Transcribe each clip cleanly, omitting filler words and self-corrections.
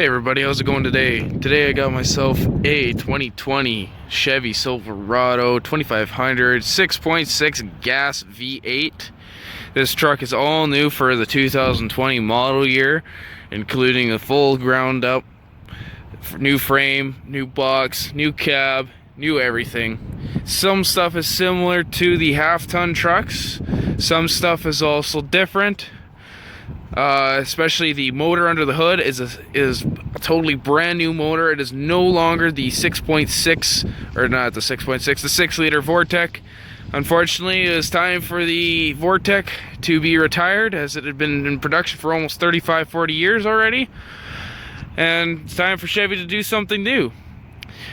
Hey everybody, how's it going today? Today I got myself a 2020 Chevy Silverado 2500 6.6 gas V8. This truck is all new for the 2020 model year, including a full ground up new frame, new box, new cab, new everything. Some stuff is similar to the half-ton trucks. Some stuff is also different. Especially the motor under the hood is a totally brand new motor. It is no longer the 6.6, or not the 6.6, the 6-liter Vortec. Unfortunately, it is time for the Vortec to be retired, as it had been in production for almost 35-40 years already. And it's time for Chevy to do something new.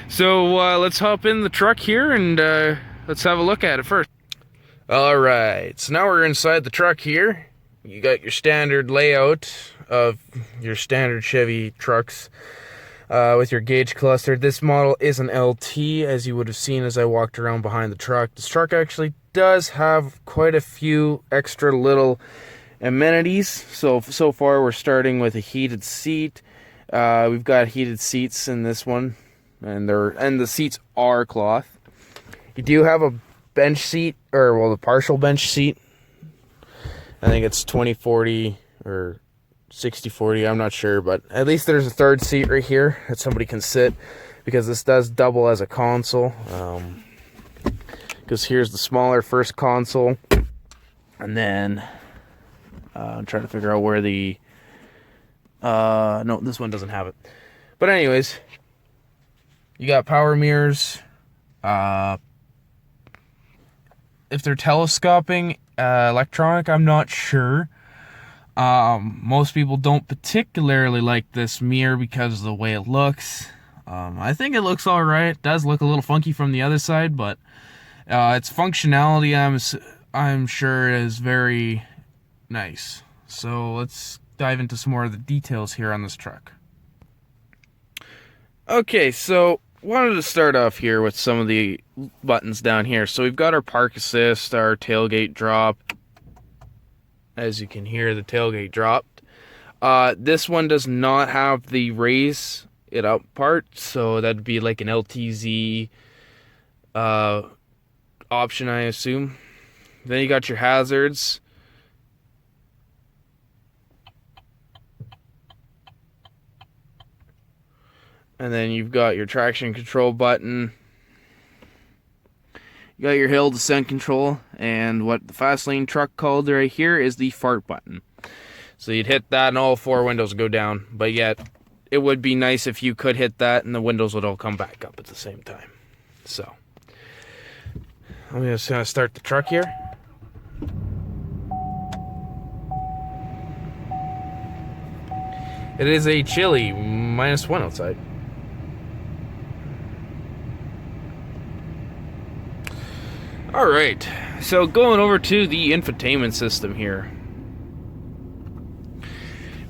So let's hop in the truck here and let's have a look at it first. Alright, so now we're inside the truck here. You got your standard layout of your standard Chevy trucks with your gauge cluster. This model is an LT, as you would have seen as I walked around behind the truck. This truck actually does have quite a few extra little amenities. So far we're starting with a heated seat. We've got heated seats in this one, and the seats are cloth. You do have a bench seat, or well, the partial bench seat. I think it's 20/40 or 60/40, I'm not sure, but at least there's a third seat right here that somebody can sit, because this does double as a console. Because here's the smaller first console, and then I'm trying to figure out where the no, this one doesn't have it. But anyways, you got power mirrors. If they're telescoping electronic, I'm not sure. Most people don't particularly like this mirror because of the way it looks. I think it looks alright. It does look a little funky from the other side, but its functionality I'm sure is very nice. So let's dive into some more of the details here on this truck. Okay, so wanted to start off here with some of the buttons down here. So we've got our park assist, our tailgate drop. As you can hear, the tailgate dropped. This one does not have the raise it up part, so that'd be like an LTZ option, I assume. Then you got your hazards. And then you've got your traction control button. You got your hill descent control, and what the fast lane truck called right here is the fart button. So you'd hit that and all 4 windows would go down, but yet it would be nice if you could hit that and the windows would all come back up at the same time. So I'm just gonna start the truck here. It is a chilly -1 outside. Alright, so going over to the infotainment system here.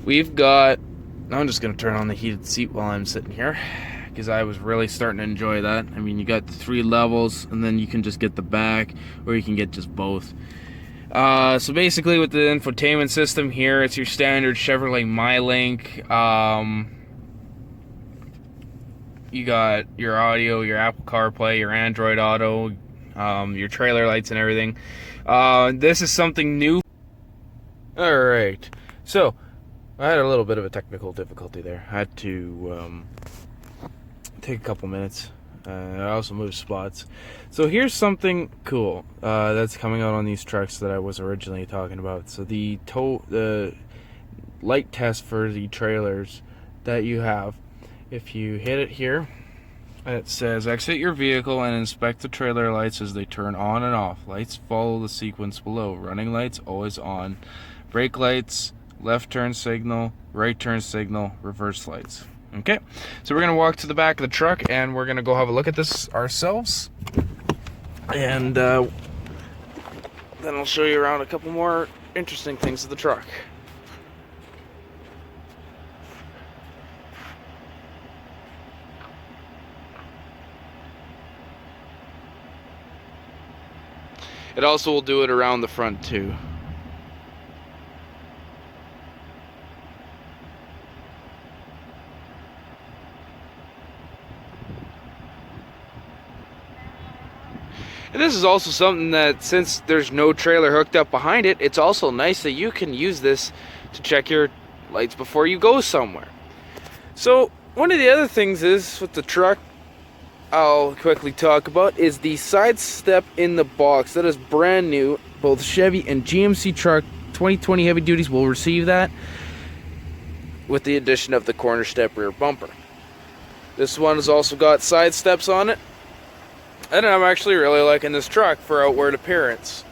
We've got, I'm just going to turn on the heated seat while I'm sitting here, because I was really starting to enjoy that. I mean, you got the 3 levels, and then you can just get the back, or you can get just both. So basically with the infotainment system here, it's your standard Chevrolet MyLink. You got your audio, your Apple CarPlay, your Android Auto, your trailer lights and everything. This is something new. Alright, so I had a little bit of a technical difficulty there. I had to take a couple minutes. I also moved spots. So here's something cool that's coming out on these trucks that I was originally talking about. So the light test for the trailers that you have, if you hit it here, it says exit your vehicle and inspect the trailer lights as they turn on and off. Lights follow the sequence below. Running lights always on. Brake lights, left turn signal, right turn signal, reverse lights. Okay, so we're going to walk to the back of the truck and we're going to go have a look at this ourselves. And then I'll show you around a couple more interesting things of the truck. It also will do it around the front too. And this is also something that, since there's no trailer hooked up behind it, it's also nice that you can use this to check your lights before you go somewhere. So one of the other things is with the truck I'll quickly talk about is the side step in the box. That is brand new. Both Chevy and GMC truck 2020 heavy duties will receive that, with the addition of the corner step rear bumper. This one has also got side steps on it, and I'm actually really liking this truck for outward appearance.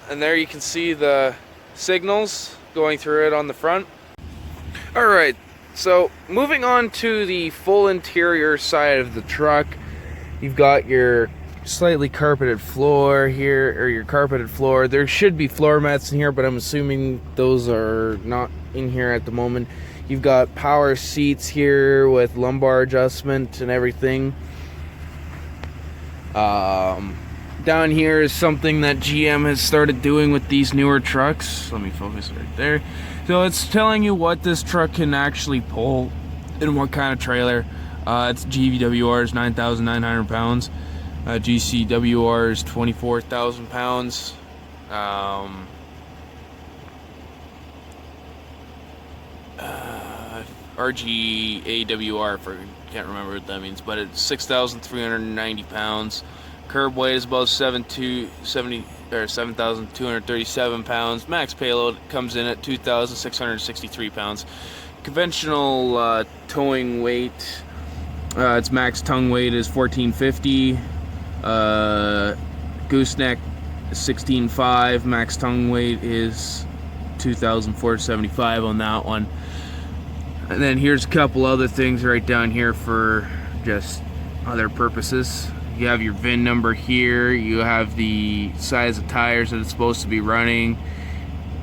And there you can see the signals going through it on the front. Alright, so moving on to the full interior side of the truck, you've got your slightly carpeted floor here, or your carpeted floor. There should be floor mats in here, but I'm assuming those are not in here at the moment. You've got power seats here with lumbar adjustment and everything. Down here is something that GM has started doing with these newer trucks. Let me focus right there. So it's telling you what this truck can actually pull and what kind of trailer. It's GVWR is 9,900 pounds. GCWR is 24,000 pounds. RGAWR, can't remember what that means, but it's 6,390 pounds. Curb weight is about 7,237 pounds. Max payload comes in at 2,663 pounds. Conventional towing weight, its max tongue weight is 1,450. Gooseneck 16.5. Max tongue weight is 2,475 on that one. And then here's a couple other things right down here for just other purposes. You have your VIN number here, you have the size of tires that it's supposed to be running,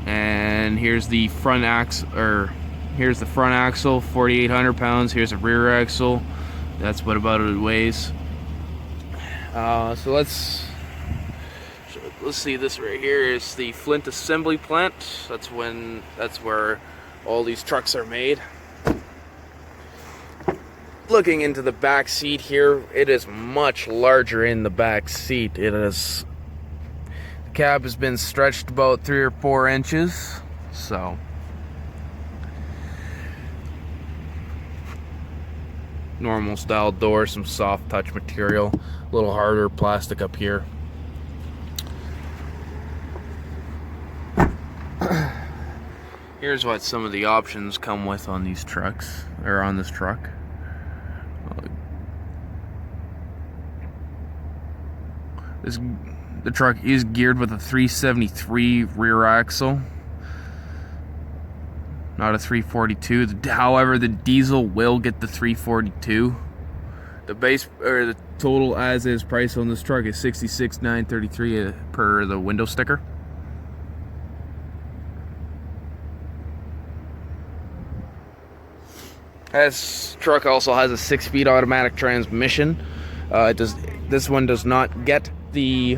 and here's the front axle, or here's the front axle, 4,800 pounds. Here's a rear axle, that's what about it weighs. So let's see, this right here is the Flint assembly plant. That's where all these trucks are made. Looking into the back seat here, it is much larger in the back seat. The cab has been stretched about 3 or 4 inches, so normal style door, some soft touch material, a little harder plastic up here. Here's what some of the options come with on these trucks, or on this truck. The truck is geared with a 373 rear axle, not a 342. However, the diesel will get the 342. The base, or the total as is price on this truck is $66,933 per the window sticker. This truck also has a 6-speed automatic transmission. This one does not get the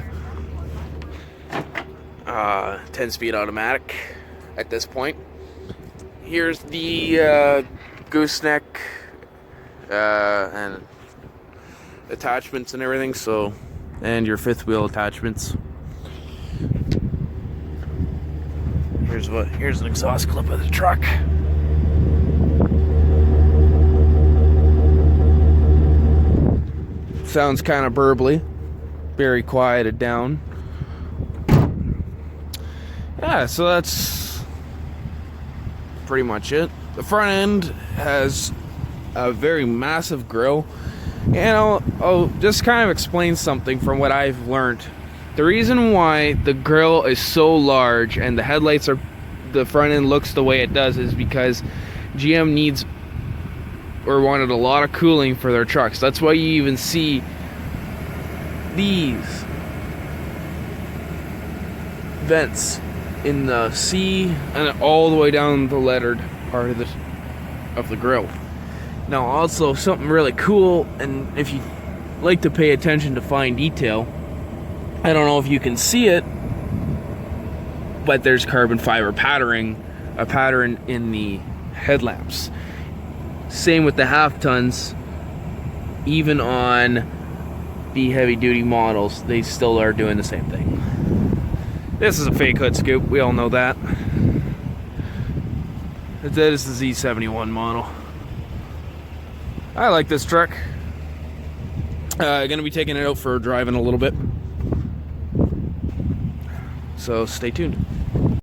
10-speed automatic at this point. Here's the gooseneck and attachments and everything, so, and your 5th wheel attachments. Here's an exhaust clip of the truck. Sounds kind of burbly, very quieted down. Yeah, so that's pretty much it. The front end has a very massive grille, and I'll just kind of explain something from what I've learned. The reason why the grille is so large and the headlights the front end looks the way it does is because GM needs or wanted a lot of cooling for their trucks. That's why you even see these vents in the C and all the way down the lettered part of the grill. Now, also something really cool, and if you like to pay attention to fine detail, I don't know if you can see it, but there's carbon fiber pattern in the headlamps. Same with the half tons, even on B heavy duty models, they still are doing the same thing. This is a fake hood scoop, we all know that. That is the Z71 model. I like this truck. Gonna be taking it out for a drive in a little bit. So stay tuned.